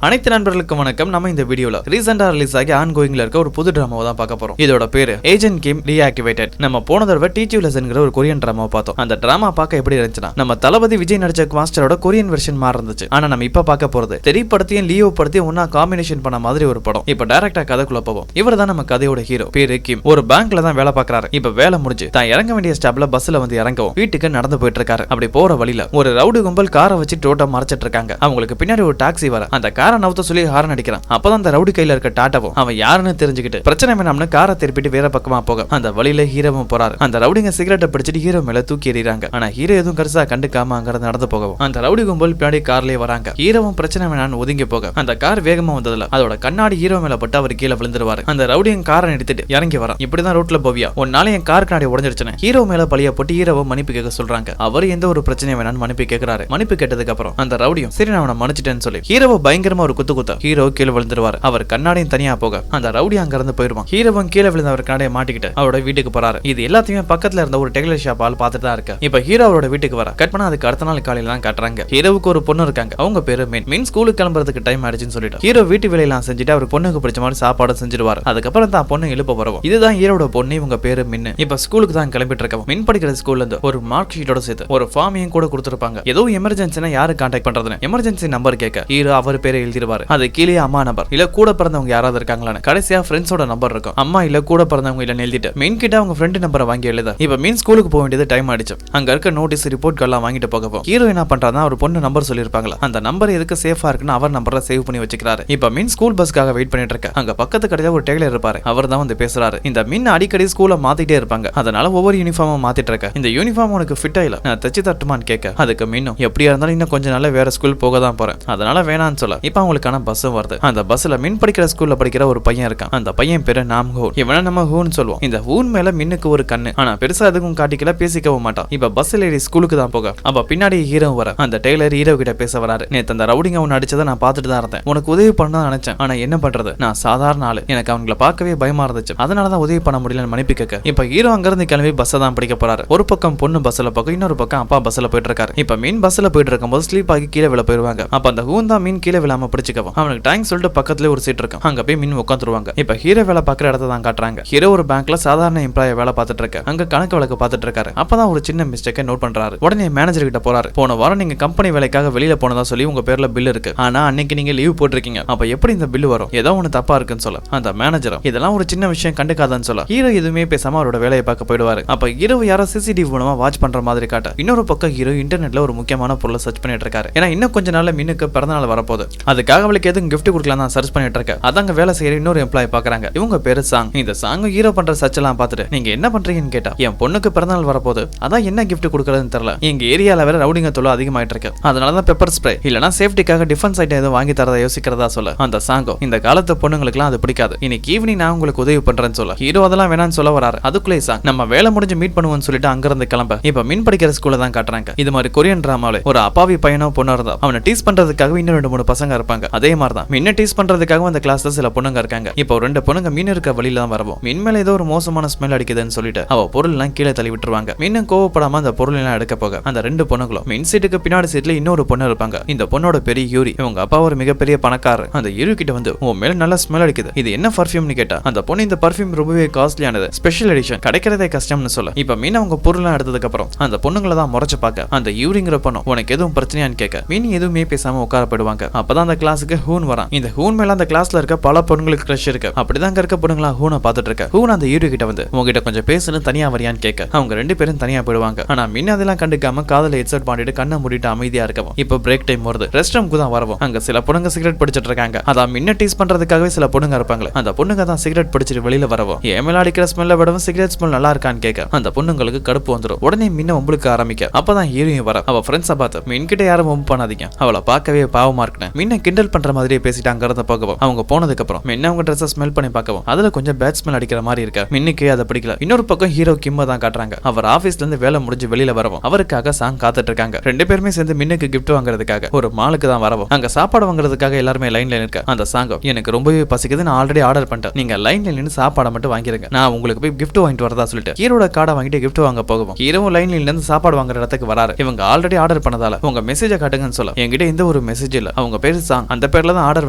அனைத்து நண்பர்களுக்கும் வணக்கம். நம்ம இந்த வீடியோல ரீசெண்டா ரிலீஸ் ஆகி ஆன்கோயிங்ல இருக்க ஒரு புது டிராமாவை தான் பார்க்க போறோம். இதோட பேரு ஏஜென்ட் கிம் ரீஆக்டிவேட்டட். நம்ம போன தடவை டீச்சிங் லெசன்ங்கிற ஒரு கொரியன் டிராமாவை பார்த்தோம். அந்த டிராமா பார்க்க எப்படி இருந்துச்சுன்னா, நம்ம தளபதி விஜய் நடிச்ச மாஸ்டரோட கொரியன் வெர்ஷன் மாதிரி இருந்துச்சு. ஆனா நம்ம இப்ப பார்க்க போறது திரைப்படத்தையும் லியோ படத்தையும் ஒன்னா காம்பினேஷன் பண்ண மாதிரி ஒரு படம். இப்ப டைரக்டா கதைக்குள்ள போவோம். இவர் தான் நம்ம கதையோட ஹீரோ. பேரு கிம். ஒரு பேங்க்ல தான் வேலை பார்க்கறாரு. இப்ப வேலை முடிஞ்சு தான் இறங்க வேண்டிய ஸ்டாப்ல பஸ்ல வந்து இறங்கவும் வீட்டுக்கு நடந்து போயிட்டு இருக்காரு. அப்படி போற வழியில ஒரு ரவுடி கும்பல் காரை வச்சு டோட்டா மறைச்சிட்டு இருக்காங்க. அவங்களுக்கு பின்னாடி ஒரு டாக்ஸி வர அந்த காரை நவுத்த சொல்லி ஹாரன் அடிக்கிறான். அப்பதான் அந்த ரவுடி கையில இருக்க டாட்டாவும் அவன் யாருன்னு தெரிஞ்சுக்கிட்டு பிரச்சனை வேணாம்னு காரை திருப்பிட்டு வேற பக்கமா போக அந்த வழியில ஹீரோவும் போறாரு. அந்த ரவுடிங்க சிகரெட்டை பிடிச்சிட்டு ஹீரோ மேல தூக்கி எறிறாங்க. ஆனா ஹீரோ எதுவும் கருசா கண்டுக்காம அங்க நடந்து போகவும் அந்த ரவுடி கும்பல் பின்னாடி கார்லயே வராங்க. ஹீரோவும் பிரச்சனை வேணான்னு ஒதுங்கி போக அந்த கார் வேகமா வந்ததுல அதோட கண்ணாடி ஹீரோ மேல பட்டு அவர் கீழே விழுந்துருவாரு. அந்த ரவுடியும் காரை நிறுத்திட்டு இறங்கி வரான். இப்படிதான் ரோட்ல போவியா ஒரு நாளை என் கார் கண்ணாடி உடஞ்சிருச்சுன்னு ஹீரோ மேல பழிய போட்டு ஹீரோவை மன்னிப்பு கேட்க சொல்றாங்க. அவர் எந்த ஒரு பிரச்சனையும் வேணான்னு மன்னிப்பு கேட்கிறாரு. மன்னிப்பு கேட்டதுக்கு அப்புறம் அந்த ரவுடியும் சரி நான் அவனை மன்னிச்சிட்டேன்னு சொல்லி ஹீரோவை பயங்கரமா ஒரு குத்த ஹீரோ கீழே விழுந்துருவாரு. அவர் கண்ணாடியும் தனியா போக அந்த ரவுடி அங்க இருந்து போயிருவான். ஹீரோவும் கீழே விழுந்த அவர் கண்ணாடியை மாட்டிக்கிட்டு அவரோட வீட்டுக்கு போறாரு. இது எல்லாத்தையுமே பக்கத்துல இருந்த ஒரு டெய்லர் ஷாப் ஆள் பார்த்துட்டு தான் இருக்கு. இப்ப ஹீரோ அவரோட வீட்டுக்கு வர கட் பண்ண அதுக்கு அடுத்த நாள் காலையில தான் காட்டுறாங்க. ஹீரோவுக்கு ஒரு பொண்ணு இருக்காங்க. அவங்க பேரு மின் ஸ்கூலுக்கு கிளம்புறதுக்கு டைம் ஆயிடுச்சுன்னு சொல்லிட்டு ஹீரோ வீட்டு வேலையெல்லாம் செஞ்சுட்டு அவர் பொண்ணுக்கு பிடிச்ச மாதிரி சாப்பாடு செஞ்சிருவாரு. அதுக்கப்புறம் தான் பொண்ணு எழுப்ப வரவும் இதுதான் ஹீரோட பொண்ணு. இவங்க பேரு மின். இப்ப ஸ்கூலுக்கு தான் கிளம்பிட்டு இருக்கோம். மின் படிக்கிற ஸ்கூல்ல இருந்து ஒரு மார்க் ஷீட்டோட சேர்த்து ஒரு ஃபார்மையும் கூட கொடுத்துருப்பாங்க. ஏதோ எமர்ஜென்சினா யாரு கான்டாக்ட் பண்றதுன்னு எமர்ஜென்சி நம்பர் கேட்க ஹீரோ அவர் பேரை எழுதிருவாரு. அது கீழே அம்மா நம்பர் இல்ல கூட பிறந்தவங்க யாராவது இருக்காங்களான்னு கடைசியா ஃப்ரெண்ட்ஸோட நம்பர் இருக்கும். அம்மா இல்ல கூட பிறந்தவங்க இல்லன்னு எழுதிட்டு மீன் கிட்ட அவங்க ஃப்ரெண்ட் நம்பரை வாங்கி எழுத இப்ப மீன் ஸ்கூலுக்கு போக வேண்டியது டைம் ஆயிடுச்சு. அங்க இருக்க நோட்டீஸ் ரிப்போர்ட் எல்லாம் வாங்கிட்டு போகவும் ஹீரோ என்ன பண்றாருன்னா ஒரு பொண்ணு நம்பர் சொல்லிருப்பாங்களா அந்த நம்பர் எதுக்கு சேஃபா இருக்குன்னு அவர் நம்பரை சேவ் பண்ணி வச்சுக்கிறாரு. இப்ப மீன் ஸ்கூல் பஸ்க்காக வெயிட் பண்ணிட்டு இருக்க அங்க பக்கத்து கடையில ஒரு டெய்லர் இருப்பாரு. அவர் தான் வந்து பேசுறாரு. இந்த மீன் அடிக்கடி ஸ்கூல்ல மாத்திட்டே இருப்பாங்க. அதனால ஒவ்வொரு யூனிஃபார்மும் மாத்திட்டு இருக்க. இந்த யூனிஃபார்ம் உனக்கு ஃபிட் ஆயில நான் தச்சு தட்டுமான்னு கேட்க அதுக்கு மீனும் எப்படியா இருந்தாலும் இன்னும் கொஞ்ச நாள் வேற ஸ்கூல் போக தான் போறேன் அதனால வேணான்னு சொல்ல இப்ப அவங்களுக்கான பஸ்ஸும் வருது. அந்த பஸ்ல மீன் படிக்கிற ஸ்கூல்ல படிக்கிற ஒரு பையன் இருக்கான். அந்த பையன் பேரு நாம் ஹூன். இவனை நம்ம ஹூன் சொல்லுவோம். இந்த ஹூன் மேல மின்னுக்கு ஒரு கண்ணு. ஆனா பெருசா எதுக்கும் காட்டிக்கல பேசிக்கவும் மாட்டான். இப்ப பஸ்ல ஏறி ஸ்கூலுக்கு தான் போக அப்ப பின்னாடி ஹீரோ வர அந்த டெய்லர் ஹீரோ கிட்ட பேச வராரு. நேத்து அந்த ரவுடிங்க அவன் அடிச்சதை நான் பார்த்துட்டு தான் இருந்தேன். உனக்கு உதவி பண்ண நினைச்சேன். ஆனா என்ன பண்றது நான் சாதாரண ஆளு. எனக்கு அவங்களை பார்க்கவே பயமா இருந்துச்சு. அதனாலதான் உதவி பண்ண முடியலன்னு மன்னிப்பு கேட்க இப்ப ஹீரோ அங்க இருந்து கிளம்பி பஸ்ஸை தான் பிடிக்க போறாரு. ஒரு பக்கம் பொண்ணு பஸ்ல போக இன்னொரு பக்கம் அப்பா பஸ்ல போயிட்டு இருக்காரு. இப்ப மீன் பஸ்ல போயிட்டு இருக்கும்போது ஸ்லீப் ஆகி கீழே விழ போயிருவாங்க. அப்ப அந்த ஹூன் தான் மீன் கீழே விழாம பிடிச்சிக்கவும் அவனுக்கு டைம் சொல்லிட்டு பக்கத்துல ஒரு சீட் இருக்கும். அங்க போய் மீன் உட்காந்துருவாங்க. இப்ப ஹீரோ வேலை பார்க்குற இடத்த தான் காட்டுறாங்க. ஹீரோ ஒரு பேங்க்ல சாதாரண எம்ப்ளாய வேலை பார்த்துட்டு இருக்க அங்க கணக்கு வழக்கு பார்த்துட்டு இருக்காரு. அப்பதான் ஒரு சின்ன மிஸ்டேக்கை நோட் பண்றாரு. உடனே மேனேஜர் கிட்ட போறாரு. போன வாரம் நீங்க கம்பெனி வேலைக்காக வெளியில போனதா சொல்லி உங்க பேர்ல பில் இருக்கு. ஆனா அன்னைக்கு நீங்க லீவ் போட்டிருக்கீங்க. அப்ப எப்படி இந்த பில் வரும்? ஏதோ ஒண்ணு தப்பா இருக்குன்னு சொல்ல அந்த மேனேஜரும் இதெல்லாம் ஒரு சின்ன விஷயம் கண்டுக்காதான்னு சொல்ல ஹீரோ எதுவுமே பேசாம அவரோட வேலையை பார்க்க போயிடுவாரு. அப்ப ஹீரோ யாரோ சிசிடிவி மூலமா வாட்ச் பண்ற மாதிரி காட்ட இன்னொரு பக்கம் ஹீரோ இன்டர்நெட்ல ஒரு முக்கியமான பொருளை சர்ச் பண்ணிட்டு இருக்காரு. ஏன்னா இன்னும் கொஞ்ச நாள்ல மின்னுக்கு பிறந்தநாள் வரப்போகுது. அதுக்காக அவளுக்கு எதுவும் கிஃப்ட் கொடுக்கலாம் தான் சர்ச் பண்ணிட்டு இருக்க. அதாங்க வேலை செய்யற இன்னொரு எம்ப்ளாய் பாக்குறாங்க. இவங்க பேரு சாங். இந்த சாங் ஹீரோ பண்ற சர்ச் எல்லாம் பார்த்துட்டு நீங்க என்ன பண்றீங்கன்னு கேட்டா என் பொண்ணுக்கு பிறந்தநாள் வரப்போது அதான் என்ன கிஃப்ட் கொடுக்கறதுன்னு தெரியல. எங்க ஏரியால வேற ரவுடிங்க தொல்லை அதிகமாயிட்டு இருக்கு. அதனாலதான் பெப்பர் ஸ்ப்ரே இல்லனா சேஃப்டிக்காக டிஃபென்ஸ் ஐட்டம் எதுவும் வாங்கி தரதா யோசிக்கிறதா சொல்ல அந்த சாங்கோ இந்த காலத்து பொண்ணுங்களுக்குலாம் அது பிடிக்காது. இன்னைக்கு ஈவினிங் நான் உங்களுக்கு உதவி பண்றேன்னு சொல்ல ஹீரோ அதெல்லாம் வேணான்னு சொல்ல வராரு. அதுக்குள்ளே சாங் நம்ம வேலை முடிஞ்சு மீட் பண்ணுவோம்னு சொல்லிட்டு அங்க இருந்து கிளம்ப இப்ப மீன் படிக்கிற ஸ்கூல்ல தான் காட்டுறாங்க. இது மாதிரி கொரியன் டிராமாவில ஒரு அப்பாவி பையனோ பொண்ணு இருந்தா அவனை டீஸ் பண்றதுக்காக இன்னும் 2-3 பசங்க இருப்பாங்க. அதே மாதிரி தான் மின்ன டீஸ் பண்றதுக்காக அந்த கிளாஸ்ல சில பொண்ணுங்க இருக்காங்க. இப்போ 2 பொண்ணுங்க மீன் இருக்க வழியில தான் வரவும் மீன் மேல ஏதோ ஒரு மோசமான ஸ்மெல் அடிக்குதுன்னு சொல்லிட்டு அவ பொருள் எல்லாம் கீழே தள்ளி விட்டுருவாங்க. மீனும் கோவப்படாம அந்த பொருள் எல்லாம் எடுக்க போக அந்த 2 பொண்ணுங்களும் மின் சீட்டுக்கு பின்னாடி சீட்ல இன்னொரு பொண்ணு இருப்பாங்க. இந்த பொண்ணோட பெரிய யூரி. இவங்க அப்பா ஒரு மிகப்பெரிய பணக்காரர். அந்த யூரி கிட்ட வந்து உன் மேல நல்ல ஸ்மெல் அடிக்குது. இது என்ன பர்ஃபியூம்னு கேட்டா அந்த பொண்ணு இந்த பர்ஃபியூம் ரொம்பவே காஸ்ட்லியானது, ஸ்பெஷல் எடிஷன், கிடைக்கிறதே கஷ்டம்னு சொல்ல இப்ப மீன் அவங்க பொருள் எடுத்ததுக்கு அப்புறம் அந்த பொண்ணுங்களை தான் முறைச்சு பார்க்க அந்த யூரிங்கிற பொண்ணு உனக்கு எதுவும் பிரச்சனையான்னு கேட்க மீன் எதுவுமே பேசாம உட்கார போயிடுவாங்க. அப்பதான் அந்த கிளாஸுக்கு ஹூன் வரான். இந்த ஹூன் மேல அந்த கிளாஸ்ல இருக்க பல பொண்ணுங்களுக்கு கிரஷ் இருக்கு. அப்படிதான் இருக்க பொண்ணுங்களா ஹூனை பார்த்துட்டு இருக்க. ஹூன் அந்த யூரி கிட்ட வந்து உங்ககிட்ட கொஞ்சம் பேசணும் தனியா வரியான்னு கேட்க அவங்க 2 பேரும் தனியா போயிடுவாங்க. ஆனா மின் அதெல்லாம் கண்டுக்காம காதல ஹெட்செட் மாட்டிட்டு கண்ணை மூடிட்டு அமைதியா இருக்கவும் இப்ப பிரேக் டைம் வருது. ரெஸ்ட் ரூம்க்கு தான் வரவும் அங்க சில பொண்ணுங்க சிகரெட் பிடிச்சிட்டு இருக்காங்க. அதான் மின்ன டீஸ் பண்றதுக்காகவே சில பொண்ணுங்க இருப்பாங்க. அந்த பொண்ணுங்க தான் சிகரெட் பிடிச்சிட்டு வெளியில வரவும் ஏமேல அடிக்கிற ஸ்மெல்ல விடவும் சிகரெட் ஸ்மெல் நல்லா இருக்கான்னு கேட்க அந்த பொண்ணுங்களுக்கு கடுப்பு வந்துடும். உடனே மின்ன உங்களுக்கு ஆரம்பிக்க அப்பதான் ஹீரோயின் வர அவ ஃப்ரெண்ட்ஸை பார்த்து மின் கிட்ட யாரும் ஒம்பு பண்ணாதீங்க, அவளை பார்க்கவே பாவமா இருக்குன்னு மின்ன கிண்டல் பண்ற மாதிரியே பேசிட்டு அங்க இருந்து போகவும் அவங்க போனதுக்கு அப்புறம் மின்ன அவங்க ட்ரெஸ் ஸ்மெல் பண்ணி பார்க்கவும் அதுல கொஞ்சம் பேட் ஸ்மெல் அடிக்கிற மாதிரி இருக்க மின்னுக்கு அதை பிடிக்கல. இன்னொரு பக்கம் ஹீரோ கிம்ம தான் காட்டுறாங்க. அவர் ஆபீஸ்ல இருந்து வேலை முடிஞ்சு வெளியில வரவும் அவருக்காக சாங் காத்துட்டு இருக்காங்க. 2 பேருமே சேர்ந்து மின்னுக்கு கிஃப்ட் வாங்குறதுக்காக ஒரு மாலுக்கு தான் வரவும் அங்க சாப்பாடு வாங்குறதுக்காக எல்லாருமே லைன்ல நிற்க அந்த சாங்கோ எனக்கு ரொம்பவே பசிக்குது, நான் ஆல்ரெடி ஆர்டர் பண்ணிட்டேன், நீங்க லைன்ல நின்று சாப்பாடை மட்டும் வாங்கிருங்க, நான் உங்களுக்கு போய் கிஃப்ட் வாங்கிட்டு வரதா சொல்லிட்டு ஹீரோட கார்டை வாங்கிட்டு கிஃப்ட் வாங்க போகவும் ஹீரோவும் லைன்ல இருந்து சாப்பாடு வாங்குற இடத்துக்கு வராரு. இவங்க ஆல்ரெடி ஆர்டர் பண்ணதால உங்க மெசேஜை காட்டுங்கன்னு சொல்ல என்கிட்ட எந்த ஒரு மெசேஜ் இல்ல, அவங்க பேரு சாங் அந்த பேர்ல தான் ஆர்டர்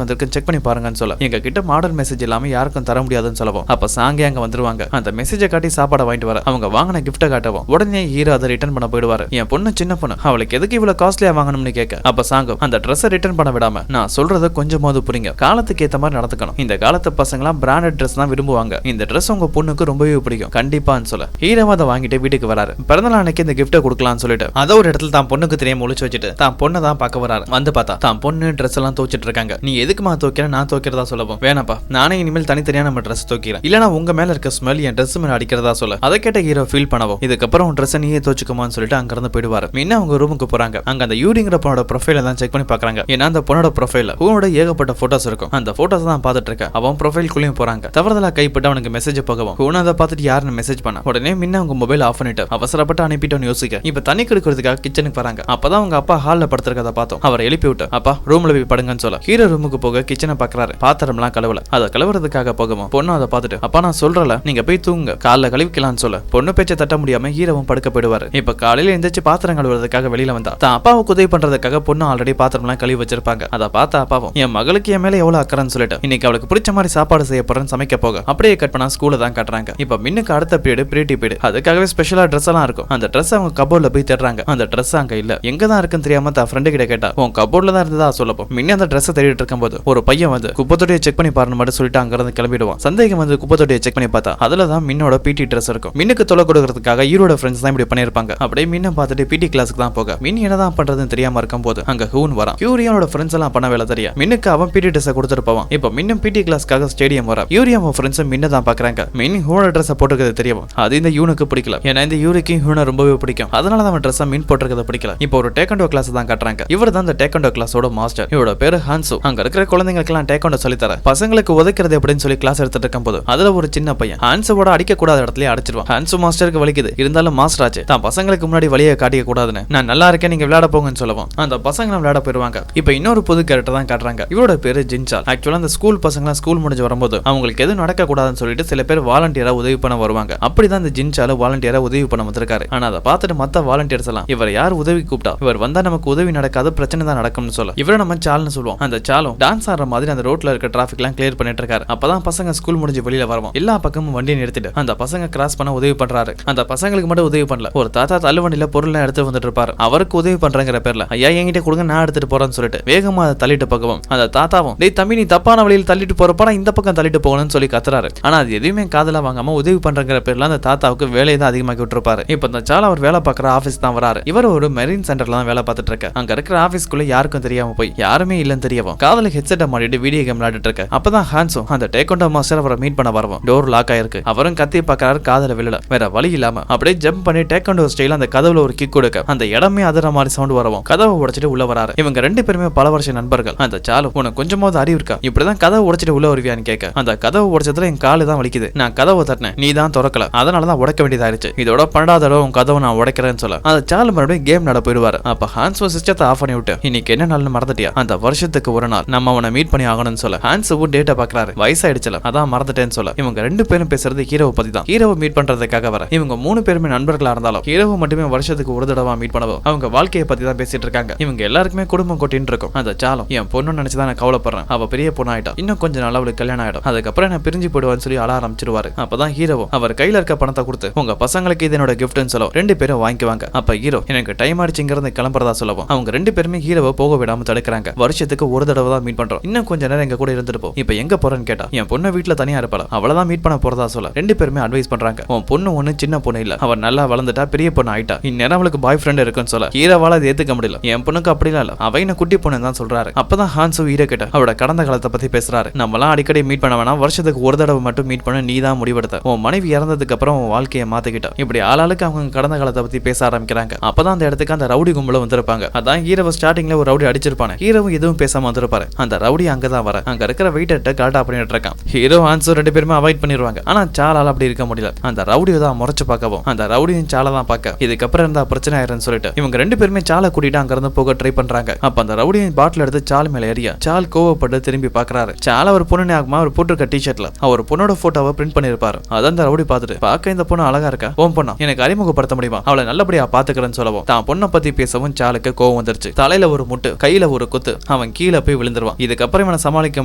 வந்திருக்கு, செக் பண்ணி பாருங்கன்னு சொல்ல எங்க கிட்ட மாடல் மெசேஜ் இல்லாம யாருக்கும் தர முடியாதுன்னு சொல்லவும் அப்ப சாங்கே அங்க வந்துருவாங்க. அந்த மெசேஜை காட்டி சாப்பாடை வாங்கிட்டு வர அவங்க வாங்கின கிஃப்ட்டை காட்டவும் உடனே ஹீரோ அதை ரிட்டர்ன் பண்ண போயிடுவாரு. என் பொண்ணு சின்ன பொண்ணு, அவளுக்கு எதுக்கு இவ்வளவு காஸ்ட்லியா வாங்கணும்னு கேட்க அப்ப சாங்கு அந்த ட்ரெஸ்ஸை ரிட்டர்ன் பண்ண விடாம நான் சொல்றத கொஞ்சமாவது புரியுங்க, காலத்துக்கு ஏத்த மாதிரி நடந்துக்கணும். இந்த காலத்து பசங்களாம் பிராண்டட் ட்ரெஸ் தான் விரும்புவாங்க. இந்த ட்ரெஸ் உங்க பொண்ணுக்கு ரொம்பவே பிடிக்கும் கண்டிப்பான்னு சொல்ல ஹீரோவா அதை வாங்கிட்டு வீட்டுக்கு வராரு. பிறந்தநாள் அன்னைக்கு இந்த கிஃப்ட்டை கொடுக்கலாம்னு சொல்லிட்டு அதை ஒரு இடத்துல தான் பொண்ணுக்கு தெரியாம ஒளிச்சு வச்சுட்டு தான் பொண்ணை தான் பார்க்க வராரு. வந்து பார்த்தா தான் பொண்ணு ட்ரெஸ் எல்லாம் துவச்சிட்டு இருக்காங்க. நீ எதுக்குமா துவைக்கிறேன், நான் துவைக்கிறதா சொல்லவும் வேணாப்பா, நானே இனிமேல் தனித்தனியா நம்ம ட்ரெஸ் துவைக்கிறேன், இல்லனா உங்க மேல இருக்க ஸ்மெல் என் ட்ரெஸ் மேல அடிக்கிறதா சொல்ல அதை கேட்ட ஹீரோ ஃபீல் பண்ணவும் இதுக்கப்புறம் ட்ரெஸ் நீயே துவச்சுக்குமான்னு சொல்லிட்டு அங்க இருந்து போயிடுவாரு. முன்ன அவங்க ரூமுக்கு போறாங்க. அங்க அந்த யூடிங்கிற பொண்ணோட ப்ரொஃபைல தான் செக் பண்ணி பாக்குறாங்க. ஏன்னா அந்த பொண்ணோட ப்ரொஃபைல ஹூனோட ஏகப்பட்ட போட்டோஸ் இருக்கும். அந்த போட்டோஸ் தான் பார்த்துட்டு இருக்க அவன் ப்ரொஃபைல்குள்ளேயும் போறாங்க. தவறுதலா கைப்பட்டு அவனுக்கு மெசேஜ் போகவும் ஹூன் அதை பார்த்துட்டு யாருன்னு மெசேஜ் பண்ண உடனே முன்ன அவங்க மொபைல் ஆஃப் பண்ணிட்டு அவசரப்பட்டு அனுப்பிட்டோன்னு யோசிக்க இப்ப தண்ணி குடிக்கிறதுக்காக கிச்சனுக்கு வராங்க. அப்பதான் அவங்க அப்பா ஹால்ல படுத்திருக்கதை பார்த்தோம். அவரை எழுப்பி விட்டு அப்பா ரூம்ல போய் படுங்கன்னு சொல்ல ஹீரோ ரூமுக்கு போக கிச்சனை பாக்குறாரு. பாத்திரம்லாம் கழுவல. அதை கழுவுறதுக்காக போகவும் பொண்ணு அதை பார்த்துட்டு அப்பா நான் சொல்றல நீங்க போய் தூங்க, காலைல கழுவிக்கலாம்னு சொல்ல பொண்ணு பேச்சை தட்ட முடியாம ஹீரோவும் படுக்க போயிடுவாரு. இப்ப காலையில எந்திரிச்சு பாத்திரம் கழுவுறதுக்காக வெளியில வந்தா தான் அப்பாவுக்கு உதவி பண்றதுக்காக பொண்ணு ஆல்ரெடி பாத்திரம்லாம் கழுவி வச்சிருப்பாங்க. அதை பார்த்த அப்பாவும் என் மகளுக்கு என் மேல எவ்வளவு அக்கறன்னு சொல்லிட்டு இன்னைக்கு அவளுக்கு பிடிச்ச மாதிரி சாப்பாடு செய்ய போறேன்னு சமைக்க போக அப்படியே கட் பண்ணா ஸ்கூல்ல தான் கட்டுறாங்க. இப்ப மின்னுக்கு அடுத்த பீரியட் பிரீட்டி பீரியட், அதுக்காகவே ஸ்பெஷலா ட்ரெஸ் எல்லாம் இருக்கும். அந்த ட்ரெஸ் அவங்க கபோர்ட்ல போய் தேடுறாங்க. அந்த ட்ரெஸ் அங்க இல்ல. எங்க தான் இருக்குன்னு தெரியாம தான் ஃப்ரெண்டு கிட்ட கேட்டா உன் கபோர்ட்ல தான் இருந்ததா சொல்லப்போ மின்ன அந்த ட்ரெஸ் தேடிட்டு இருக்கும்போது ஒரு பையன் வந்து குப்பத்தொட்டியை செக் பண்ணி பாருன்னு மட்டும் சொல்லிட்டு அங்க இருந்து கிளம்பிடுவான். சந்தேகம் வந்து குப்பத்தொட்டியை செக் பண்ணி பார்த்தா அதுல தான் மின்னோட பிடி ட்ரெஸ் இருக்கும். மின்னுக்கு தொலை கொடுக்கறதுக்காக ஈரோட ஃப்ரெண்ட்ஸ் தான் இப்படி பண்ணிருப்பாங்க. அப்படியே மின்ன பார்த்துட்டு பிடி கிளாஸ்க்கு தான் போக மின் என்னதான் பண்றதுன்னு தெரியாம இருக்கும் போது அங்க ஹூன் வரான். யூரியானோட ஃப்ரெண்ட்ஸ் எல்லாம் பண்ண வேலை தெரியா மின்னுக்கு அவன் பிடி ட்ரெஸ் கொடுத்துட்டு போவான். இப்ப மின்னும் பிடி கிளாஸ்க்காக ஸ்டேடியம் வர யூரியா ஃப்ரெண்ட்ஸும் மின்ன தான் பாக்குறாங்க. மின் ஹூனோட ட்ரெஸ் போட்டுக்கிறது தெரியும். அது இந்த யூனுக்கு பிடிக்கல. ஏன்னா இந்த யூரிக்கு ஹூனை ரொம்பவே பிடிக்கும். அதனால அவன் ட்ரெஸ் மின் போட்டுக்கிறது பிடிக்கல. இப்போ ஒரு டேக்கண்டோ கிளாஸ் தான் காட்டுறாங்க. இவர் தான் இந்த டேக்கண்டோ கிளாஸோட மாஸ்டர். இவரோட பேரு ஹான்சு. அங்க இருக்கிற குழந்தைங்களுக்கு எல்லாம் டேக்கண்டோ சொல்லி தர பசங்களுக்கு உதைக்கிறது எப்படின்னு சொல்லி கிளாஸ் எடுத்துட்டு இருக்கும் போது அதுல ஒரு சின்ன பையன் ஹான்சோட அடிக்க கூடாத இடத்துல அடிச்சிருவான். ஹான்சு மாஸ்டருக்கு வலிக்குது. இருந்தாலும் மாஸ்டர் ஆச்சு தான் பசங்களுக்கு முன்னாடி வழியை காட்டிக்க கூடாதுன்னு நான் நல்லா இருக்கேன் நீங்க விளையாட போங்கன்னு சொல்லவும் அந்த பசங்க விளையாட போயிருவாங்க. இப்ப இன்னொரு புது கேரக்டர் தான் காட்டுறாங்க. இவரோட பேரு ஜின்சால். ஆக்சுவலா அந்த ஸ்கூல் பசங்க ஸ்கூல் முடிஞ்சு வரும்போது அவங்களுக்கு எதுவும் நடக்க கூடாதுன்னு சொல்லிட்டு சில பேர் வாலண்டியரா உதவி பண்ண வருவாங்க. அப்படிதான் இந்த ஜின்சால வாலண்டியரா உதவி பண்ண வந்திருக்காரு. ஆனா அதை பார்த்துட்டு மத்த வாலண்டியர்ஸ் எல்லாம் இவர் யார் உதவி கூப்பிட்டா இவர் வந்தா நமக்கு உதவி நடக்காது, பிரச்சனை தான் நடக்கும்னு சொல்ல இவரை நம்ம சால்னு சொல்லுவோம். அந்த சாலும் டான்ஸ் ஆடுற மாதிரி அந்த ரோட்ல இருக்க டிராபிக் எல்லாம் கிளியர் பண்ணிட்டு இருக்காரு. அப்பதான் பசங்க ஸ்கூல் முடிஞ்சு வெளியில வருவோம். எல்லா பக்கமும் வண்டியை நிறுத்திட்டு அந்த பசங்க கிராஸ் பண்ண உதவி பண்றாரு. அந்த பசங்களுக்கு மட்டும் உதவி பண்ணல. ஒரு தாத்தா தள்ளுவண்டியில பொருள் எடுத்து வந்துட்டு இருப்பாரு. அவருக்கு உதவி பண்றங்கிற பேர்ல ஐயா என்கிட்ட கொடுங்க நான் எடுத்துட்டு போறேன்னு சொல்லிட்டு வேகமா அதை தள்ளிட்டு போகவும் அந்த தாத்தாவும் டேய் தம்பி நீ தப்பான வழியில் தள்ளிட்டு போறப்ப இந்த பக்கம் தள்ளிட்டு போகணும்னு சொல்லி கத்துறாரு. ஆனா அது எதுவுமே காதல வாங்காம உதவி பண்றங்கிற பேர்ல அந்த தாத்தாவுக்கு வேலையை தான் அதிகமாக்கி விட்டுருப்பாரு. இப்ப இந்த சால அவர் வேலை பார்க்குற ஆபீஸ் தான் வராரு. இவர் ஒரு மெரின் சென்டர்ல தான் வேலை பார்த்துட்டு இருக்க. அங்க இருக்கிற ஆபீஸ்க்குள்ள யாருக்கும் தெரியாம போய் யாருமே இல்லன்னு தெரியவும் காதல ஹெட்செட்டை மாட்டிட்டு வீடியோ கேம் விளையாடிட்டு இருக்க. அப்பதான் ஹான்சோ அந்த டேக்கோண்டோ மாஸ்டர் அவரை மீட் பண்ண வரவும் டோர் லாக் ஆயிருக்கு. அவரும் கத்தி பார்க்கறாரு. காதல விழல. வேற வழி இல்லாம அப்படியே ஜம்ப் பண்ணி டேக்கோண்டோ ஸ்டைல அந்த கதவுல ஒரு கிக் கொடுக்க அந்த இடமே அதற மாதிரி சவுண்ட் வரவும் கதவை உடைச்சிட்டு உள்ள வராரு. இவங்க ரெண்டு பேருமே பல வருஷ நண்பர்கள். அந்த சாலு உனக்கு கொஞ்சமாவது அறிவு இருக்கா, இப்படிதான் கதவை உடைச்சிட்டு உள்ள வருவியான்னு கேட்க அந்த கதவை உடைச்சதுல என் காலு தான் வலிக்குது, நான் கதவை தட்டினேன் நீ தான் திறக்கல, அதனாலதான் உடைக்க வேண்டியதாயிருச்சு, இதோட 12வது தடவை உன் கதவை நான் உடைக்கிறேன்னு சொல்ல அந்த சாலு மறுபடியும் கேம் நட போயிடுவாரு. அப்ப ஹான்சோ சிஸ்டத்தை ஆஃப் பண்ணி விட்டு இன்னைக்கு என்ன நாள்னு மறந்துட்டியா, அந்த வருஷத்துக்கு ஒரு நாள் நம்ம அவனை மீட் பண்ணி ஆகணும்னு சொல்ல ஹான்சோ டேட்டா பாக்குறாரு. வயசாயிடுச்சுல அதான் மறந்துட்டேன்னு சொல்ல இவங்க ரெண்டு பேரும் பேசுறது ஹீரோவை பத்தி தான். ஹீரோவை மீட் பண்றதுக்காக வர இவங்க 3 பேருமே நண்பர்களா இருந்தாலும் ஹீரோவை மட்டுமே வருஷத்துக்கு ஒரு தடவை மீட் பண்ணவும் அவங்க வாழ்க்கையை பத்தி தான் பேசிட்டு இருக்காங்க. இவங்க எல்லாருக்குமே குடும்பம் கொட்டின்னு இருக்கும். அந்த சாலம் என் பொண்ணு நினைச்சுதான் நான் கவலைப்படுறேன், அவ பெரிய பொண்ணு ஆயிட்டா, இன்னும் கொஞ்ச நாள் அவளுக்கு கல்யாணம் ஆயிடும், அதுக்கப்புறம் நான் பிரிஞ்சு போயிடுவான்னு சொல்லி அழ ஆரம்பிச்சிருவாரு. அப்பதான் ஹீரோவோ அவர் கையில இருக்க பணத்தை கொடுத்து உங்க பசங்களுக்கு இது என்னோட கிஃப்ட்னு சொல்ல ரெண்டு பேரும் வாங்கிக்குவாங்க. அப்ப ஹீரோ எனக்கு டைம் ஆயிடுச்சுங்கிறது கிளம்புறதா சொல்லவும் அவங்க ரெண்டு பேருமே ஹீரோவை போக விடாம தடுக்கிறாங்க. வருஷத்துக்கு ஒரு தடவை தான் மீட் பண்றோம், இன்னும் கொஞ்ச நேரம் எங்க கூட இருந்துட்டு போ, இப்ப எங்க போறேன்னு கேட்டா என் பொண்ணு வீட்டுல தனியா இருப்பாளா, அவளதான் மீட் பண்ண போறதா சொல்ல ரெண்டு பேருமே அட்வைஸ் பண்றாங்க. உன் பொண்ணு ஒண்ணு சின்ன பொண்ணு இல்ல, அவ நல்லா வளர்ந்துட்டா பெரிய பொண்ணு ஆயிட்டா, இந்நேரம் அவளுக்கு பாய் ஃப்ரெண்ட் இருக்குன்னு சொல்ல ஹீரோவால அதை ஏத்துக்க முடியல. என் பொண்ணுக்கு அப்படிலாம் இல்ல, அவ என்ன குட்டி பொண்ணு தான் சொல்றாரு. அப்பதான் ஹான்சோ ஹீரோ கிட்ட அவரோட கடந்த காலத்தை பத்தி பேசுறாரு. நம்மலாம் அடிக்கடி மீட் பண்ண வேணாம், வருஷத்துக்கு ஒரு தடவை மட்டும் மீட் பண்ண நீ தான் முடிவெடுத்த, உன் மனைவி இறந்ததுக்கு அப்புறம் உன் வாழ்க்கையை மாத்திக்கிட்ட, இப்படி ஆளாளுக்கு அவங்க கடந்த காலத்தை பத்தி பேச ஆரம்பிக்கிறாங்க. அப்பதான் அந்த இடத்துக்கு அந்த ரவுடி கும்பல வந்திருப்பாங்க. அதான் ஹீரோவை ஸ்டார்டிங்ல ஒரு ரவுடி அடிச்சிருப்பாங்க. ஹீரோவும் எதுவும் பேசாம வந்திருப்பாரு. அந்த ரவுடி அங்கதான் வர அங்க இருக்கிற வெயிட்டர்ட்ட கரெக்டா பண்ணிட்டு இருக்கான். ஹீரோ ஹான்சோ ரெண்டு பேருமே அவாய்ட் பண்ணிடுவாங்க. ஆனா சாலால அப்படி இருக்க முடியல. அந்த ரவுடியை தான் முறைச்சு பார்க்கவும் அந்த ரவுடியும் சாலை தான் பார்க்க இதுக்கப்புறம் இருந்தா பிரச்சனை ஆயிருன்னு சொல்லிட்டு இவங்க ரெண்டு பேருமே சாலை கூட்டிட்டு அங்க இருந்து போக ட்ரை பண்றாங்க. அப்ப அந்த ரவுடியின் பாட்டில் எடுத்து சால் மேல ஏறிய சால் கோவப்பட்டு திரும்பி பாக்குறாரு. சால ஒரு பொண்ணு ஆகுமா அவர் போட்டிருக்க டிஷர்ட்ல அவர் பொண்ணோட போட்டோவை பிரிண்ட் பண்ணிருப்பாரு. அதான் அந்த ரவுடி பார்த்துட்டு பார்க்க இந்த பொண்ணு அழகா இருக்கா, உன் பொண்ணா எனக்கு அறிமுகப்படுத்த முடியுமா, அவளை நல்லபடியா பாத்துக்கிறேன்னு சொல்லவும் தான் பொண்ணை பத்தி பேசவும் சாலுக்கு கோவம் வந்துருச்சு. தலையில ஒரு முட்டு கையில ஒரு குத்து அவன் கீழே போய் விழுந்துருவான். இதுக்கப்புறம் இவனை சமாளிக்க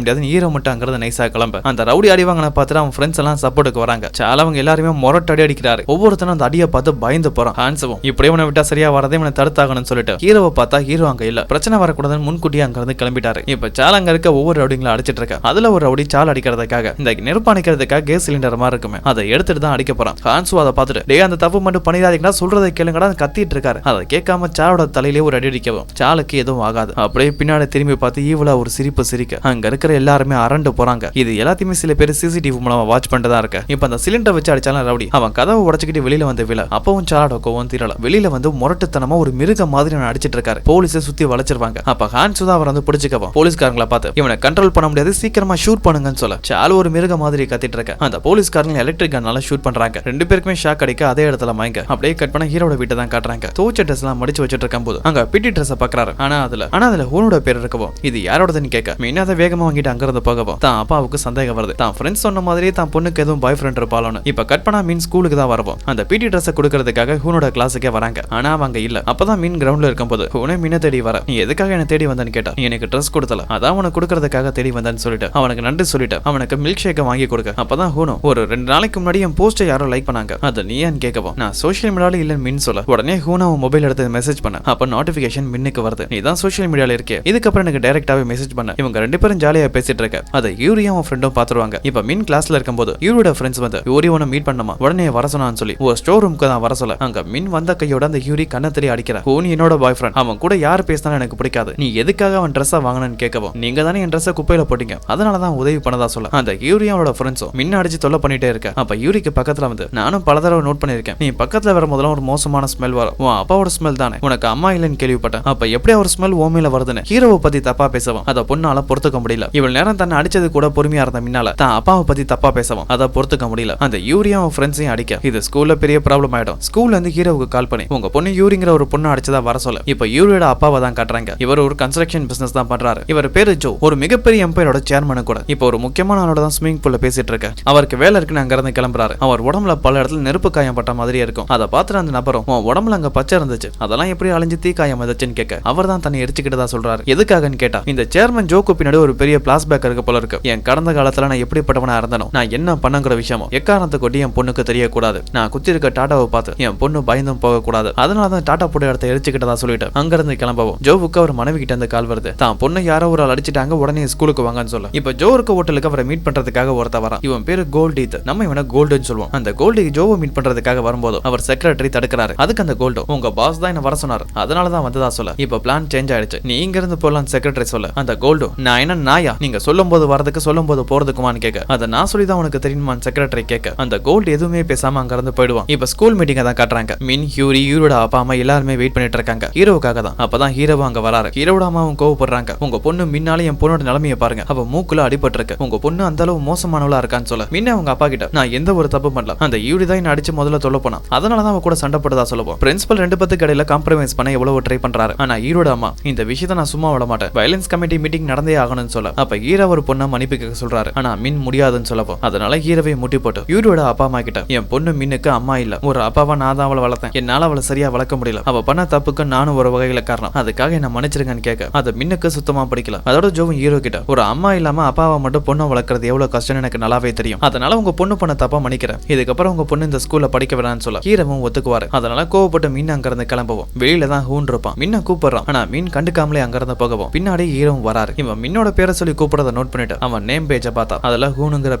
முடியாது. ஹீரோ மட்டும் அங்கிருந்து நைஸா கிளம்ப அந்த ரவுடி அடி வாங்கின பார்த்துட்டு அவன் ஃப்ரெண்ட்ஸ் எல்லாம் சப்போர்ட்டுக்கு வராங்க. சால அவங்க எல்லாருமே மொரட்டடி அடிக்கிறாரு. ஒவ்வொருத்தனும் அந்த அடியை பார்த்து பயந்து போறான். ஹான்ஸவும் இப்படியே இவனை விட்டா சரியா வரதே இவனை தடுத்தாகணும்னு சொல்லிட்டு ஹீரோவை பார்த்தா ஹீரோ அங்க இல்ல. பிரச்சனை வரக்கூடாதுன்னு முன்கூட்டியே அங்க இருந்து கிளம்பிட்டாரு. இப்ப சால அங்க இருக்க ஒவ்வொரு ரவுடிங்களும் அடிச்சிட்டு இருக்க. அதுல ஒரு ரவுடி சால அடிக்கிறதுக்காக இந்த நெருப்பு அணைக்கிறதுக்காக கேஸ் சிலிண்டர் மாதிரி இருக்குமே அதை எடுத்துட்டு தான் அடிக்க போறான். ஹான்ஸு அதை பார்த்துட்டு டே அந்த தப்பு மட்டும் பண்ணிடாதீங்கன்னா சொல்றதை கேளுங்கடா கத்திட்டு இருக்காரு. அதை கேட்காம சாலோட தலையிலே ஒரு அடி அடிக்கவும் சாலுக்கு எதுவும் ஆகாது. அப்படியே பின்னாடி திரும்பி பார்த்து ஈவலா ஒரு சிரிப்பு சிரிக்க அங்க இருக்கிற எல்லாருமே அரண்டு போறாங்க. இது எல்லாத்தையுமே சில பேர் சிசிடிவி மூலமா வாட்ச் பண்ணிட்டு இருக்க. இப்ப அந்த சிலிண்டர் வச்சு அடிச்சாலும் ரவுடி அவன் கதவை உடைச்சுக்கிட்டு வெளியில வந்து விழ அப்பவும் சாலோட கோவம் தீரல. வெளியில வந்து முரட்டுத்தனமா ஒரு மிருக மாதிரி அடிச்சிட்டு இருக்காரு. போலீஸை சுத்தி வளைச்சிருவாங்க. அப்ப ஹான்ஸு தான் அவர் வந்து பிடிச்சிக்கவும் போலீஸ்காரங்களை பார்த்து இவனை கண்ட்ரோல் பண்ண முடியாது சீக்கிரமா ஷூட் பண்ணுங்கன்னு சொல்ல சாலு ஒரு மிருக மாதிரி கத்திட்டு இருக்க. அந்த போலீஸ்காரங்க எலக்ட்ரிக் கன்னால ஷூட் பண்றாங்க. ரெண்டு பேருக்குமே ஷாக் அடிக்க அதே இடத்துல மயங்க. அப்படியே கட் பண்ண ஹீரோட வீட்டை தான் காட்டுறாங்க. தோச்ச ட்ரெஸ் எல்லாம் மடிச்சு வச்சிட்டு இருக்கும் போது அங்க பிடி ட்ரெஸ் பாக்குறாரு. ஆனா அதுல ஹூனோட பேர் இருக்கவும் இது யாரோடதுன்னு கேட்க மீனாத வேகமா வாங்கிட்டு அங்க இருந்து போகவும் தான் அப்பாவுக்கு சந்தேகம் வருது. தான் ஃப்ரெண்ட்ஸ் சொன்ன மாதிரியே தான் பொண்ணுக்கு எதுவும் பாய் ஃப்ரெண்ட் இருப்பாளோன்னு. இப்ப கட் பண்ணா மீன் ஸ்கூலுக்கு தான் வரவும் அந்த பிடி ட்ரெஸ் கொடுக்கறதுக்காக ஹூனோட கிளாஸுக்கே வராங்க. ஆனா அவங்க இல்ல. அப்பதான் மீன் கிரவுண்ட்ல இருக்கும் போது ஹூனே மீனை தேடி வர நீ எதுக்காக என்ன தேடி வந்தேன்னு கேட்டா நீ எனக்கு ட்ரெஸ் கொடுத்தல அதான் உனக்கு கொடுக்கறதுக்காக தேடி வந்தேன்னு சொல்லிட்டு அவனுக்கு நன்றி சொல்லிட்டு அவனுக்கு மில்க் ஷேக்கை வாங்கி கொடுக்க. அப்பதான் ஹூனோ ஒரு 2 நாளைக்கு முன்னாடி என் போஸ்டை யாரோ லைக் பண்ணாங்க அது நீயான்னு கேட்கவும் நான் சோஷியல் மீடியால இல்லன்னு மின் சொல்ல உடனே ஹூனோ மொபைல் எடுத்து மெசேஜ் பண்ண. அப்ப நோட்டிபிகேஷன் மின்னுக்கு வருது நீ தான் சோஷியல் மீடியால இருக்கே. இதுக்கப்புறம் எனக்கு டைரக்டாவே மெசேஜ் பண்ண. இவங்க 2 பேரும் ஜாலியா பேசிட்டு இருக்க. அதை யூரியும் அவன் ஃப்ரெண்டும் பாத்துருவாங்க. இப்ப மின் கிளாஸ்ல இருக்கும்போது யூரியோட ஃப்ரெண்ட்ஸ் வந்து யூரி உன மீட் பண்ணமா உடனே வர சொன்னான்னு சொல்லி ஒரு ஸ்டோர் ரூமுக்கு தான் வர சொல்ல அங்க மின் வந்த கையோட அந்த யூரி கண்ணத்திலே அடிக்கிற. ஹூனி என்னோட பாய் ஃப்ரெண்ட் அவன் கூட யார் பேசினாலும் எனக்கு பிடிக்காது. நீ எதுக்காக அவன் ட்ரெஸ்ஸை வாங்கினு கேட்கவும் நீங்க தானே என் ட்ரெஸ்ஸை குப்பையில போட்டீங்க அதனாலதான் உதவி பண்ணதா சொல்ல அந்த யூரி அவனோட ஃப்ரெண்ட்ஸும் மின்ன அடிச்சு தொல்லை பண்ணிட்டே இருக்க. அப்ப யூரிக்கு பக்கத்துல வந்து நானும் பல தடவை நோட் பண்ணிருக்கேன் நீ பக்கத்துல வர முதல்ல ஒரு மோசமான ஸ்மெல் வரும். உன் அப்பாவோட ஸ்மெல் தானே உனக்கு அம்மா இல்லைன்னு கேள்விப்பட்டேன். அப்ப எப்படி அவர் ஸ்மெல் ஓமையில வருதுன்னு ஹீரோவை பத்தி தப்பா பேசவும் அதை பொண்ணால பொறுத்துக்க முடியல. இவள் நேரம் தன்னை அடிச்சது கூட பொறுமையா இருந்த மின்னால தான் அப்பாவை பத்தி தப்பா பேசவும் அதை பொறுத்துக்க முடியல. அந்த யூரியும் அவன் ஃப்ரெண்ட்ஸையும் அடிக்க இது ஸ்கூல்ல பெரிய ப்ராப்ளம் ஆயிடும். ஸ்கூல்ல இருந்து ஹீரோவுக்கு கால் பண்ணி உங்க பொண்ணு யூரிங்கிற ஒரு பொண்ணு அடிச்சதா வர சொல்ல. இப்ப யூரியோட அப்பாவை தான் காட்டுறாங்க. இவர் ஒரு கன்ஸ்ட்ரக்ஷன் பிசினஸ் தான் பண்றாரு. இவர் பேரு ஜோ ஒரு மிகப்பெரிய எம்பையரோட சேர்மனு கூட. இப்ப ஒரு முக்கியமான ஆளோட தான் ஸ்விமிங் பூல்ல பேசிட்டு இருக்க. அவருக்கு வேலை இருக்குன்னு அங்க இருந்து கிளம்புறாரு. அவர் உடம்புல பல இடத்துல நெருப்பு காயம் பட்ட மாதிரியே இருக்கும். அதை பார்த்துட்டு அந்த நபரும் உடம்புல அங்க பச்சை இருந்துச்சு அதெல்லாம் எப்படி அழிஞ்சு தீ காயம் வந்துச்சுன்னு கேட்க அவர் தான் தன்னை எரிச்சுக்கிட்டதா சொல்றாரு. எதுக்காகன்னு கேட்டா இந்த சேர்மன் ஜோக்கு பின்னாடி ஒரு பெரிய பிளாஸ்பேக் இருக்க போல இருக்கு. என் கடந்த காலத்துல நான் எப்படிப்பட்டவனா இருந்தனோ நான் என்ன பண்ணுங்கிற விஷயமோ எக்காரணத்தை கொட்டி என் பொண்ணுக்கு தெரியக்கூடாது. நான் குத்தி இருக்க டாட்டாவை பார்த்து என் பொண்ணு பயந்தும் போக கூடாது. அதனாலதான் டாட்டா போட இடத்த எரிச்சுக்கிட்டதா சொல்லிட்டு அங்க இருந்து கிளம்பவும் ஜோவுக்கு அவர் மனைவி கிட்ட இருந்து கால் வருது. தான் பொண்ணு யாரோ ஒரு ஆள் அடிச்சிட்டாங்க உடனே ஸ்கூலுக்கு வாங்கன்னு சொல்ல. இப்ப ஜோ இருக்க ஹோட்டலுக்கு அவரை மீட் பண்றதுக்காக ஒருத்த வரான். இவன் பேரு கோல்டீத். நம்ம இவனை கோல்டுன்னு சொல்லுவோம். அந்த கோல்டு ஜோவை மீட் பண்றதுக்காக வரும்போது அவர் செக்ரட்டரி தடுக்கிறாரு. அதுக்கு அந்த கோல்டு உங்க பாஸ் தான் என்ன வர சொன்னாரு அதனாலதான் வந்ததா சொல்ல. இப்ப பிளான் சேஞ்ச் ஆயிடுச்சு நீ இங்க இருந்து போலாம் செக்ரட்டரி சொல்ல. அந்த கோல்டு நான் என்ன நாயா நீங்க சொல்லும் போது வரதுக்கு சொல்லும் போது போறதுக்குமான்னு கேட்க. அதை நான் சொல்லிதான் உனக்கு தெரியுமா செக்ரட்டரி கேட்க. அந்த கோல்டு எதுவுமே பேசாம அங்க இருந்து போயிடுவான். இப்ப ஸ்கூல் மீட்டிங் தான் காட்டுறாங்க. மின் ஹியூரி யூரோட அப்பா அம்மா எல்லாருமே வெயிட் பண்ணிட்டு இருக்காங்க ஹீரோவுக்காக தான். அப்பதான் ஹீரோவும் அங்க வராரு. ஹீரோட அம்மாவும் கோவப்படுறாங்க. உங்க பொண்ணு மின்னாலே என் பொண்ணோட நிலைமையை பாருங்க அவ மூக்குல அடிபட்டு இருக்கு. உங்க பொண்ணு அந்த அளவு மோசமானவளா இருக்கான்னு சொல்ல. மின்ன அவங்க அப்பா கிட்ட நான் எந்த ஒரு தப்பு பண்ணல அந்த யூரி தான் அடிச்சு முதல்ல தொல்ல போனா அதனாலதான் அவ கூட சண்டை போட்டதா சொல்லுவோம். பிரின்சிபல் 2 பேத்துக்கு இடையில காம்ப்ரமைஸ் பண்ண எவ்வளவு ட்ரை பண்றாரு. ஆனா ஹீரோட அம்மா இந்த விஷயத்தை நான் சும்மா விட மாட்டேன் வயலன்ஸ் கமிட்டி மீட்டிங் நடந்தே ஆகணும்னு சொல்ல. அப்ப ஹீரோ ஒரு பொண்ணை மன்னிப்பு கேட்க சொல்றாரு. ஆனா மின் முடியாதுன்னு சொல்லப்போ அதனால ஹீரோவை முட்டி போட்டு யூரியோட அப்பா அம்மா கிட்ட என் பொண்ணு மின்னுக்கு அம்மா இல்ல ஒரு அப்பாவா நான் தான் அவளை வளர்த்தேன் என்னால அவளை சரியா வளர்க்க முடியல அவ பண்ண தப்புக்கு நானும் ஒரு வகையில காரணம் அதுக்காக என்ன மன்னிச்சிருங்கன்னு கேட்க அது மின்னுக்கு சுத்தமா பிடிக்கல. அதோட ஜோவும் ஹீரோ கிட்ட ஒரு அம்மா இல்லாம அப்பாவை மட்டும் பொண்ணை வளர்க்கறது எவ்வளவு கஷ்டம் எனக்கு நல்லாவே தெரியும் அதனால உங்க பொண்ணு பண்ண தப்பா மன்னிக்கிறேன் இதுக்கப்புறம் உங்க பொண்ணு இந்த ஸ்கூல்ல படிக்க வேணாம்னு சொல்ல ஹீரோவும் ஒத்துக்குவாரு. அதனால கோவப்பட்டு மீன் அங்க இருந்து கிளம்பவும் வெளியில தான் ஹூன் இருப்பான். மின்ன கூப்பிடுறான் ஆனா மீன் கண்டுக்காமலே அங்க இருந்து போகவும் பின்னாடி ஹீரோவும் வராரு. இவன் மின்னோட பேரை சொல்லி கூப்பிடறத நோட் பண்ணிட்டு அவன் நேம் பேஜை பார்த்தா அதுல ஹூனுங்கிற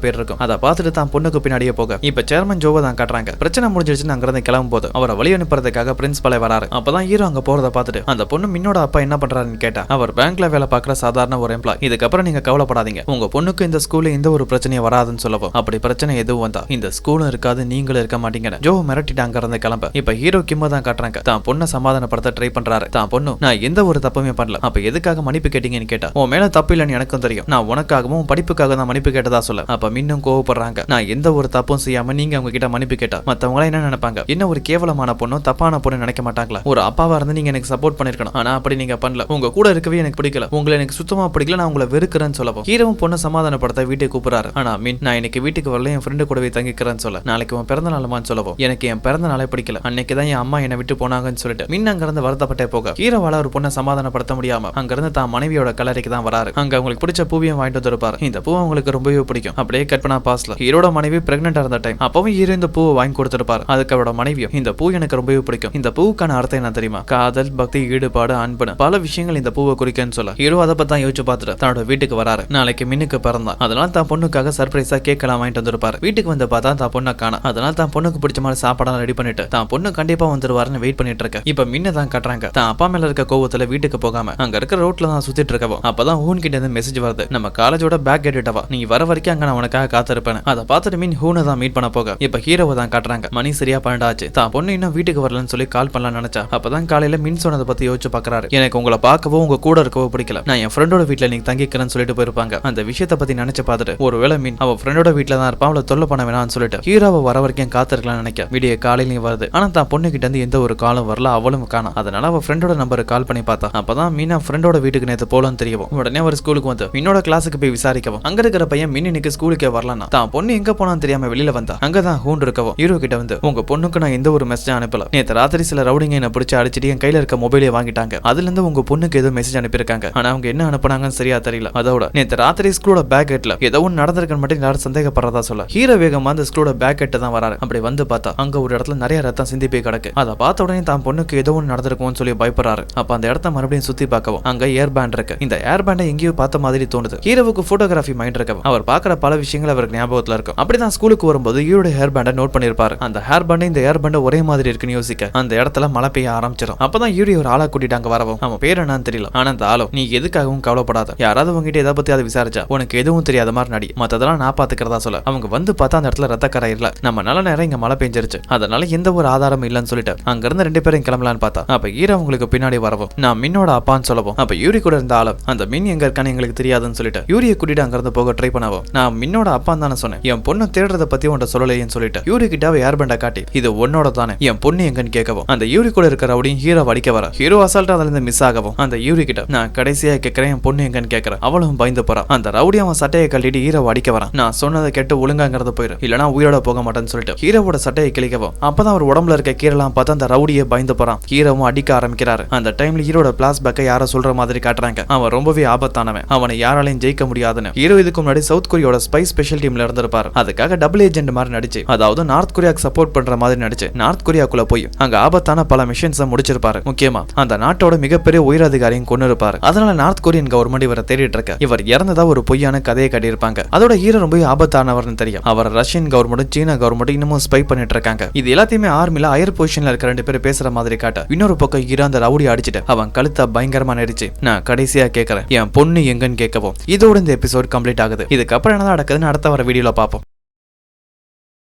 பேர் இருக்கும். அதை பார்த்துட்டு தான் பொண்ணுக்கு பின்னாடியே போக இப்ப சேர்மன் ஜோவை தான் காட்டுறாங்க. பிரச்சனை முடிஞ்சிருச்சுன்னு அங்க இருந்து கிளம்பும் போது அவரை வழி அனுப்புறதுக்காக பிரின்சிபலை வராரு. அப்பதான் ஹீரோ அங்க போறத பார்த்துட்டு அந்த பொண்ணு மின்னோட அப்பா என்ன பண்றாருன்னு கேட்டா அவர் பேங்க்ல வேலை பார்க்குற சாதாரண ஒரு எம்ப்ளாய் இதுக்கப்புறம் நீங்க கவலைப்படாதீங்க உங்க பொண்ணுக்கு இந்த ஸ்கூல்ல எந்த ஒரு பிரச்சனையும் வராதுன்னு சொல்லவும் அப்படி பிரச்சனை எதுவும் வந்தா இந்த ஸ்கூலும் இருக்காது நீங்களும் இருக்க மாட்டீங்க. ஜோ மிரட்டிட்டு அங்க இருந்து கிளம்ப இப்ப ஹீரோ கிம்ம தான் காட்டுறாங்க. தான் பொண்ணை சமாதானப்படுத்த ட்ரை பண்றாரு. தான் பொண்ணு நான் எந்த ஒரு தப்புமே பண்ணல அப்ப எதுக்காக மன்னிப்பு கேட்டீங்கன்னு கேட்டா உன் மேல தப்பு இல்லைன்னு எனக்கும் தெரியும் நான் உனக்காகவும் படிப்புக்காக தான் மன்னிப்பு கேட்டதா சொல்ல. அப்ப மின்னும் கோவப்படுறாங்க. நான் எந்த ஒரு தப்பும் செய்யாம நீங்க அவங்க கிட்ட மன்னிப்பு கேட்டா மத்தவங்க என்ன நினைப்பாங்க என்ன ஒரு கேவலமான பொண்ணு தப்பான பொண்ணு நினைக்க மாட்டாங்களா ஒரு அப்பாவா இருந்து நீங்க எனக்கு சப்போர்ட் பண்ணிருக்கணும் ஆனா அப்படி நீங்க பண்ணல உங்க கூட இருக்கவே எனக்கு பிடிக்கல உங்களை எனக்கு சுத்தமா பிடிக்கல நான் உங்களை வெறுக்கிறேன்னு சொல்லவும் ஹீரோவும் பொண்ணை சமாதானப்படுத்த வீட்டுக்கு கூப்பிடுறாரு. ஆனா மின் நான் இன்னைக்கு வீட்டுக்கு வரல என் ஃப்ரெண்டு கூடவே தங்கிக்கிறேன்னு சொல்ல. நாளைக்கு உன் பிறந்த நாளுமான்னு சொல்லவும் எனக்கு என் பிறந்த நாளே பிடிக்கல அன்னைக்கு தான் என் அம்மா என்னை விட்டு போனாங்கன்னு சொல்லிட்டு மின் அங்க இருந்து வருத்தப்பட்டே போக ஹீரோவால ஒரு பொண்ணை சமாதானப்படுத்த முடியாம அங்க இருந்து தான் மனைவியோட கல்லறைக்கு தான் வராரு. அங்க அவங்களுக்கு பிடிச்ச பூவையும் வாங்கிட்டு வந்திருப்பாரு. இந்த பூ அவங்களுக்கு ரொம்பவே பிடிக்கும். அப்படியே கட் பண்ணா பாஸ்ல ஹீரோட மனைவி பிரெக்னெண்டா இருந்த டைம் அப்பவும் ஹீரோ இந்த பூவை வாங்கி கொடுத்திருப்பாரு. அதுக்கு அவரோட மனைவியும் இந்த பூ எனக்கு ரொம்பவே பிடிக்கும். இந்த பூவுக்கான அர்த்தம் என்ன தெரியுமா? காதல், பக்தி, ஈடுபாடு, அன்புன்னு பல விஷயங்கள் இந்த பூவை குறிக்குன்னு சொல்ல ஹீரோ அதை பத்தி யோசிச்சு பார்த்துட்டு தன்னோட வீட்டுக்கு வராரு. நாளைக்கு மின்னுக்கு பிறந்தான். அதனால தான் பொண்ணுக்காக சர்ப்ரைஸா கேக் எல்லாம் வாங்கிட்டு வந்திருப்பாரு. வீட்டுக்கு வந்து பார்த்தா தான் பொண்ணை காணோம். அதனால தான் பொண்ணுக்கு பிடிச்ச மாதிரி சாப்பாடெல்லாம் ரெடி பண்ணிட்டு தான் பொண்ணு கண்டிப்பா வந்துருவாருன்னு வெயிட் பண்ணிட்டு இருக்க. இப்ப மின்ன தான் கட்டுறாங்க. தான் அப்பா மேல இருக்க கோவத்துல வீட்டுக்கு போகாம அங்க இருக்க ரோட்ல தான் சுத்திட்டு இருக்கவும் அப்பதான் ஹூன் கிட்ட இருந்து மெசேஜ் வருது. நம்ம காலேஜோட பேக் கேட்டுட்டவா, நீ வர வரைக்கும் அங்க நான் உனக்காக காத்திருப்பேன். அதை பார்த்துட்டு மீன் ஹூனை தான் மீட் பண்ண போக இப்ப ஹீரோவை தான் காட்டுறாங்க. மணி சரியா 12 ஆச்சு. தான் பொண்ணு இன்னும் வீட்டுக்கு வரலன்னு சொல்லி கால் பண்ணலாம் நினைச்சா அப்பதான் காலையில மின் சொன்னதை பத்தி யோசிச்சு பாக்குறாரு. எனக்கு உங்களை பார்க்கவோ உங்க கூட இருக்கவோ பிடிக்கல. நான் என் ஃப்ரெண்டோட வீட்டுல நீங்க தங்கிக்கிறேன்னு சொல்லிட்டு போயிருப்பாங்க. அந்த விஷயத்தை பத்தி நினைச்சு பார்த்துட்டு ஒருவேளை மீன் அவ ஃப்ரெண்டோட வீட்டுல தான் இருப்பான், அவளை தொல்லை பண்ண வேணாம்னு சொல்லிட்டு ஹீரோவை வர வரைக்கும் காத்திருக்கலாம் நினைக்க விடிய காலையிலையும் வருது. ஆனா தான் பொண்ணு கிட்ட இருந்து எந்த ஒரு காலும் வரல, அவளும் காணும். அதனால அவ ஃப்ரெண்டோட நம்பருக்கு கால் பண்ணி பார்த்தா அப்பதான் மீனா ஃப்ரெண்டோட வீட்டுக்கு நேத்து போலன்னு தெரியவும் உடனே அவர் ஸ்கூலுக்கு வந்து மீனோட கிளாஸுக்கு போய் விசாரிக்கவும் அங்க இருக்கிற பையன் மீன் இன்னைக்கு ஸ்கூலுக்கே வரலன்னா தான் பொண்ணு எங்க போனான்னு தெரியாம வெளியில வந்தா. அங்கதான் ஹூன் இருக்கவும் ஹீரோ கிட்ட வந்து உங்க பொண்ணுக்கு நான் எந்த ஒரு மெசேஜ் அனுப்பல. நேத்து ராத்திரி சில ரவுடிங்க என்ன பிடிச்சி அடிச்சுட்டு என் கையில இருக்க மொபைலே வாங்கிட்டாங்க. அதுல இருந்து உங்க பொண்ணுக்கு ஏதோ மெசேஜ் அனுப்பியிருக்காங்க. ஆனா அவங்க என்ன அனுப்புனாங்கன்னு சரியா தெரியல. அதோட நேத்து ராத்திரி ஸ்கூலோட பேக் கேட்ல ஏதோ ஒன்று நடந்திருக்குன்னு மட்டும் எல்லாரும் சந்தேகப்படுறதா சொல்ல ஹீரோ வேகமா அந்த ஸ்கூலோட பேக் கேட்ட தான் வராரு. அப்படி வந்து பார்த்தா அங்க ஒரு இடத்துல நிறைய ரத்தம் சிந்தி போய் கிடக்கு. அதை பார்த்த உடனே தான் பொண்ணுக்கு ஏதோ ஒன்று நடந்திருக்கும்னு சொல்லி பயப்படுறாரு. அப்ப அந்த இடத்த மறுபடியும் சுத்தி பார்க்கவும் அங்க ஏர் பேண்ட் இருக்கு. இந்த ஏர் பேண்டை எங்கேயோ பார்த்த மாதிரி தோணுது. ஹீரோவுக்கு போட்டோகிராஃபி மைண்ட் இருக்கவும் அவர் பார்க்குற பல விஷயங்கள் அவருக்கு ஞாபகத்துல இருக்கும். அப்படிதான் ஸ்கூலுக்கு வரும்போது ஹீரோட ஹேர் பேண்டை நோட் பண்ணிருப்பாரு. அந்த ஹேர் பேண்ட் இந்த ஏர் பேண்ட் ஒரே மாதிரி இருக்குன்னு யோசிக்க அந்த இடத்துல மழை பெய்ய ஆரம்பிச்சிடும். அப்பதான் ஹீரோ ஒரு ஆளா கூட்டிட்டாங்க வரவும் அவன் பேர் என்னன்னு தெரியல. ஆனா அந்த ஆளோ நீ எதுக்காகவும் கவலைப்படாத, யாராவது உங்ககிட்ட எதை பத்தி அதை விசாரிச்சா உனக்கு எதுவும் தெரியாத மாதிரி நடி, மத்ததெல்லாம் நான் பாத்துக்கிறதா சொல்ல அவங்க வந்து பார்த்தா அந்த இடத்துல ரத்தக்கரை இல்ல. நம்ம நல்ல நேரம் இங்க மழை பெஞ்சிருச்சு, அதனால எந்த ஒரு ஆதாரமும் இல்லன்னு சொல்லிட்டு அங்க இருந்து 2 பேரும் கிளம்பலான்னு பார்த்தா அப்ப ஹீரோ உங்களுக்கு பின்னாடி வரவும் நான் மின்னோட அப்பான்னு சொல்லவும் அப்ப யூரி கூட இருந்த ஆளும் அந்த மின் எங்க இருக்கான்னு எங்களுக்கு தெரியாதுன்னு சொல்லிட்டு யூரியை கூட்டிட்டு அங்க இருந்து போக ட்ரை பண்ணவும் நான் மின்னோட அப்பான்னு தானே சொன்னேன், என் பொண்ணு தேடுறத பத்தி உன்ட்ட சொல்லலையேன்னு சொல்லிட்டு யூரி கிட்ட ஏர் பேண்டை காட்டி இது உன்னோட தானே, என் பொண்ணு எங்கன்னு கேட்கவும் அந்த யூரி கூட இருக்கிற ரவுடியும் ஹீரோ அடிக்க வர ஹீரோ அசால்ட்டா அதுல இருந்து மிஸ் ஆகவும் அந்த யூரி கிட்ட நான் கடைசியா கேட்கிறேன் என் பொண்ணு எங்கன்னு கேட்கறேன். அவளும் பயந்து போறா. அந்த ரவுடி அவன் சட்டையை கழட்டிட்டு ஹீரோ அடிக்க வரான். நான் சொன்னதை கேட்டு ஒழுங்காங்கிறது போயிரு, இல்லனா உயிரோட போக மாட்டேன்னு சொல்லிட்டு ஹீரோவோட சட்டையை கிழிக்கவும் அப்பதான் அவர் உடம்புல இருக்க கீரெல்லாம் பார்த்து அந்த ரவுடியை பயந்து போறான். ஹீரோவும் அடிக்க ஆரம்பிக்கிறாரு. அந்த டைம்ல ஹீரோட பிளாஸ் பேக்கை யாரோ சொல்ற மாதிரி காட்டுறாங்க. அவன் ரொம்பவே ஆபத்தானவன், அவனை யாராலையும் ஜெயிக்க முடியாதுன்னு. ஹீரோ இதுக்கு முன்னாடி சவுத் கொரியாவோட ஸ்பை ஸ்பெஷல் டீம்ல இருந்திருப்பாரு. அதுக்காக டபுள் ஏஜென்ட் மாதிரி நடிச்சு, அதாவது நார்த் கொரியாக்கு சப்போர்ட் பண்ற மாதிரி நடிச்சு நார்த் கொரியாக்குள்ள போய் அங்க ஆபத்தான பல மிஷன்ஸை முடிச்சிருப்பாரு. முக்கியமா அந்த நாட்டோட மிகப்பெரிய உயர் அதிகாரியும் கொண்டு இருப்பாரு. அதனால நார்த் கொரியன் கவர்மெண்ட் இவரை தேடிட்டு இருக்க. இவர் இறந்ததா ஒரு பொய்யான கதையை கட்டியிருப்பாங்க. அதோட ஹீரோ ரொம்ப ஆபத்தானவர்னு தெரியும். அவர் ரஷ்யன் கவர்மெண்ட் சீனா கவர்மெண்ட் இன்னமும் ஸ்பை பண்ணிட்டு இருக்காங்க. இது எல்லாத்தையுமே ஆர்மில ஹையர் பொசிஷன்ல இருக்க 2 பேர் பேசுற மாதிரி காட்ட இன்னொரு பக்கம் ஹீரோ அந்த ரவுடி அடிச்சுட்டு அவன் கழுத்தை பயங்கரமா நெரிச்சு நான் கடைசியா கேட்கறேன் என் பொண்ணு எங்கன்னு கேட்கவும் இதோட இந்த எபிசோட் கம்ப்ளீட் ஆகுது. இதுக்கப்புறம் என்ன நடக்குதுன்னு அடுத்த வர வீடியோல பார்ப்போம்.